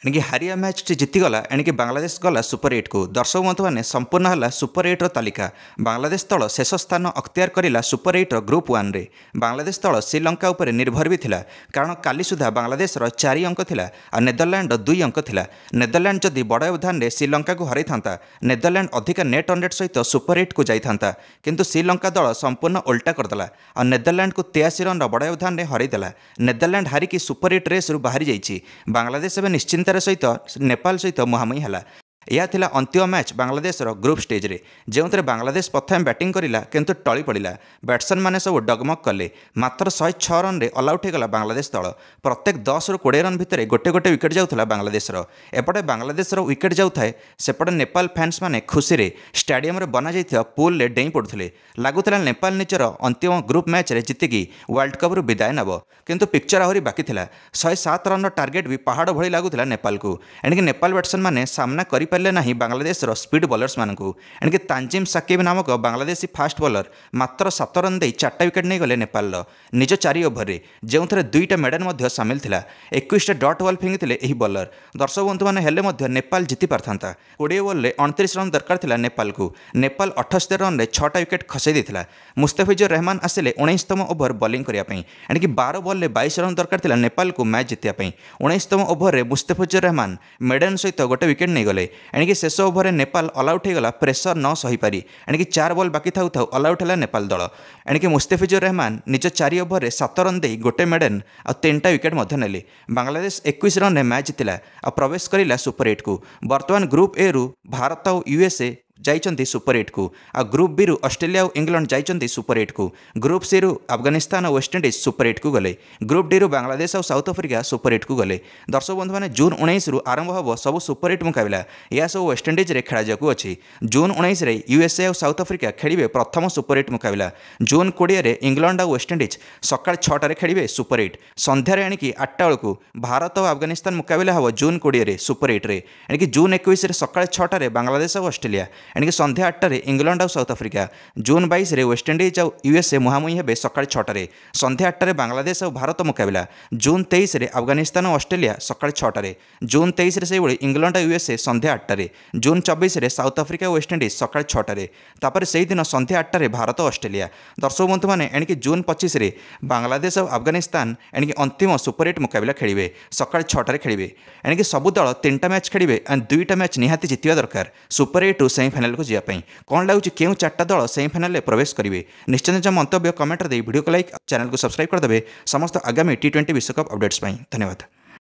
एणिकी हारिया match T जीतीगला एणिकी Bangladesh गला super 8 को दर्शक बंधु मैंने संपूर्ण है सुपर 8 तालिका बांग्लादेश दल शेष स्थान अख्तियार करा सुपर 8 ग्रुप 1 रे बांग्लादेश दल श्रीलंका उपर निर्भर भी थिला कारण काली सुधा बांग्लादेश 4 अंक थिला और नेदरलैंड 2 अंक थिला। नेदरलैंड जदि बड़ व्यवधान श्रीलंका को हराई था नेदरलैंड अधिका नेट रन रेट सहित सुपर 8 को जाता किंतु श्रीलंका दल संपूर्ण उल्टा करदेला और नेदरलैंड को 83 रन बड़ व्यवधान हरईदेला। नेदरलैंड हारिकी सुपर 8 रेस बाहरी जाइए। बांग्लादेश निश्चिंत सहित नेपाल सहित मुहांमुही है। यह थिला अंतिम मैच बांग्लादेश ग्रुप स्टेज रे जो बांग्लादेश प्रथम बैटिंग करिला किंतु टली पड़ा बैट्समैन मैंने सब डगमग कले मात्र 106 रन रे ऑल आउट होगा बांग्लादेश दल। प्रत्येक 10 ରୁ 20 रन भितर गोटे गोटे विकेट जाऊला बांग्लादेश एपटे बांग्लादेश विकेट जाऊए सेपटे नेपाल फैंस मैंने खुशी रे स्टेडियम रे बना जाइथिबा पूल रे डेई पड़ुथिले लगुला नेपाल निजर अंतिम ग्रुप मैच रे जितिकी वर्ल्ड कप रु विदाय नब किंतु पिक्चर आहरी बाकी थिला। 107 रन टार्गेट भी पहाड़ भली लगुला नेपाल को एणिकी नेपाल बैट्समैन मैंने सामना करि पारे ना बांग्लादेश स्पीड बॉलर्स मानू एणिकी तांजिम साकिब नामक बांग्लादेशी फास्ट बॉलर मात्र 7 रन दे 4टा विकेट नहीं गले नेपाल निज 4 ओभर रे जो 2टा मेडल सामिल थिला 21टा डॉट बॉल फिंगिथिले एही बॉलर। दर्शक बंधु मैंने हेले मध्य नेपाल जीति पारथांता 20 बॉल रे 29 रन दरकार थिला नेपाल को नेपाल 78 रन रे 6टा विकेट खसई देथिला। मुस्तफिजुर रहमान आसिले 19तम ओभर बॉलिंग करिया पई एणिकी 12 बॉल रे 22 रन दरकार थिला नेपाल को मैच जितिया पई 19तम ओभर रे मुस्तफिजुर रहमान मेडन सहित गोटे विकेट नहीं गले एणिकी शेष ओभर में नेपाल ऑल आउट होगा प्रेसर न सही पारी एणिकी 4 बॉल बाकी थाउ थाउ ऑल आउट है नेपाल दल। एणिकी मुस्तफिजुर रहमान निज 4 ओभर में 7 रन दे गोटे मेडन और 3टा विकेट नेले। बांग्लादेश 21 रन में मैच जितिला और प्रवेश करिला सुपर 8 को। वर्तमान ग्रुप ए रु भारत और यूएसए जाइचंती सुपर 8 को आ ग्रुप बी रु ऑस्ट्रेलिया और इंग्लैंड जाइचंती सुपर 8 को। ग्रुप सी रु अफगानिस्तान और वेस्टइंडीज सुपर 8 को गले। ग्रुप डी रु बांग्लादेश और साउथ अफ्रीका सुपर 8 को गले। दर्शक बंधु मैंने जून 19 रु आरंभ हम सब सुपर 8 मुकाबला यह सब वेस्टइंडीज रे खेला जाकू अछि। जून 19 रे यूएसए और साउथ अफ्रीका खेलिबे प्रथम सुपर 8 मुकाबला। जून 20 रे इंग्लैंड और वेस्टइंडीज सकाळ 6टा रे खेलिबे सुपर 8। संध्यार एणिकी 8टा बेलू भारत और अफगानिस्तान मुकाबला हम जून 20 रे सुपर 8 रे एणिकी जून 21 रे सकाळ 6टा रे बांग्लादेश और ऑस्ट्रेलिया एणिकी संध्या 8टा रे इंग्लैंड और साउथ अफ्रीका। जून 22 रे वेस्टइंडीज और यूएसए मुहांमुही हेबे सकाळ 6टा रे संध्या 8टा रे बांग्लादेश और भारत मुकाबला। जून 23 रे अफगानिस्तान और ऑस्ट्रेलिया सकाळ 6टा रे। जून 23 रे सेही इंग्लैंड और यूएसए संध्या 8टा रे। जून 24 रे साउथ अफ्रीका और वेस्टइंडीज सकाळ 6टा रे तापर सेही दिन संध्या 8टा रे भारत और ऑस्ट्रेलिया। दर्शक बंधु माने एणिकी जून 25 रे बांग्लादेश और अफगानिस्तान एणिकी अंतिम सुपर 8 मुकाबला खेलिबे सकाळ 6टा रे खेलिबे। एणिकी सबु दल 3टा मैच खेलिबे और 2टा मैच निहाती जितिबा दरकार सुपर 8 सेमीफाइनल को जिया पई। कौन लगुच क्यों 4टा दल सेमीफाइनल में प्रवेश करेंगे निश्चित निज मंतव्य कमेंट दे वीडियो को लाइक चैनल को सब्सक्राइब करदे समस्त आगामी T20 विश्वकप अपडेट्स। धन्यवाद।